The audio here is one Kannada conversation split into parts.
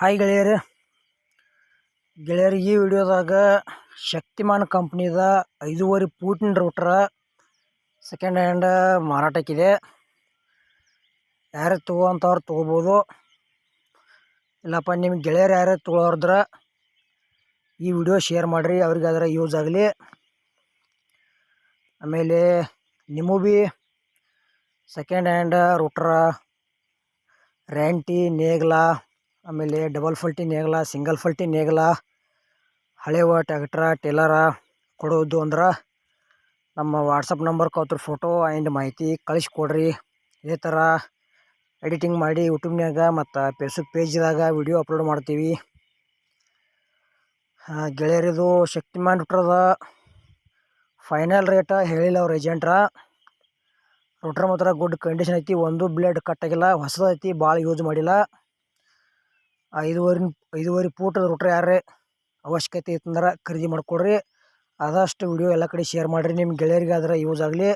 ಹಾಯ್ ಗೆಳೆಯರು ಈ ವಿಡಿಯೋದಾಗ ಶಕ್ತಿಮಾನ್ ಕಂಪ್ನಿದ 5.5 ಫೂಟಿನ ರೂಟ್ರ ಸೆಕೆಂಡ್ ಹ್ಯಾಂಡ್ ಮಾರಾಟಕ್ಕಿದೆ. ಯಾರು ತೊಗೋಂಥವ್ರು ತೊಗೋಬೋದು. ಇಲ್ಲಪ್ಪ ನಿಮ್ಮ ಗೆಳೆಯರು ಯಾರು ತೊಗೊಳೋದ್ರ ಈ ವಿಡಿಯೋ ಶೇರ್ ಮಾಡಿರಿ, ಅವ್ರಿಗೆ ಅದರ ಯೂಸ್ ಆಗಲಿ. ಆಮೇಲೆ ನಿಮಗೂ ಭೀ ಸೆಕೆಂಡ್ ಹ್ಯಾಂಡ್ ರೂಟ್ರ, ರ್ಯಾಂಟಿ ನೇಗ್ಲ, ಆಮೇಲೆ ಡಬಲ್ ಫಲ್ಟಿ ನೇಗ್ಲ, ಸಿಂಗಲ್ ಫಲ್ಟಿ ನೇಗ್ಲ, ಹಳೆವ ಟ್ಯಾಕ್ಟ್ರ ಟೇಲರ ಕೊಡೋದು ಅಂದ್ರೆ ನಮ್ಮ ವಾಟ್ಸಪ್ ನಂಬರ್ಗೆ ಅವ್ರ ಫೋಟೋ ಆ್ಯಂಡ್ ಮಾಹಿತಿ ಕಳಿಸ್ಕೊಡ್ರಿ. ಇದೇ ಥರ ಎಡಿಟಿಂಗ್ ಮಾಡಿ ಯೂಟ್ಯೂಬ್ನಾಗ ಮತ್ತು ಫೇಸ್ಬುಕ್ ಪೇಜ್ದಾಗ ವಿಡಿಯೋ ಅಪ್ಲೋಡ್ ಮಾಡ್ತೀವಿ. ಗೆಳೆಯರಿದು ಶಕ್ತಿಮಾನ್ ರೂಟ್ರದ ಫೈನಲ್ ರೇಟ ಹೇಳಿಲ್ಲ ಅವ್ರ ಏಜೆಂಟ್ರ. ರೂಟ್ರ್ ಮಾತ್ರ ಗುಡ್ ಕಂಡೀಷನ್ ಐತಿ, ಒಂದು ಬ್ಲೇಡ್ ಕಟ್ಟಾಗಿಲ್ಲ, ಹೊಸದೈತಿ, ಭಾಳ ಯೂಸ್ ಮಾಡಿಲ್ಲ. 5.5 ಫೂಟ್ ರೂಟ್ರ್ ಯಾರೇ ಅವಶ್ಯಕತೆ ಇತ್ತಂದ್ರೆ ಖರೀದಿ ಮಾಡಿಕೊಡ್ರಿ. ಆದಷ್ಟು ವಿಡಿಯೋ ಎಲ್ಲ ಕಡೆ ಶೇರ್ ಮಾಡಿರಿ, ನಿಮ್ಮ ಗೆಳೆಯರಿಗೆ ಅದರ ಯೂಸ್ ಆಗಲಿ.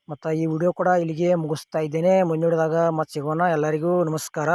ಮತ್ತು ಈ ವಿಡಿಯೋ ಕೂಡ ಇಲ್ಲಿಗೆ ಮುಗಿಸ್ತಾ ಇದ್ದೇನೆ. ಮುಂದಿನ ವಿಡಿಯೋದಾಗ ಮತ್ತೆ ಸಿಗೋಣ. ಎಲ್ಲರಿಗೂ ನಮಸ್ಕಾರ.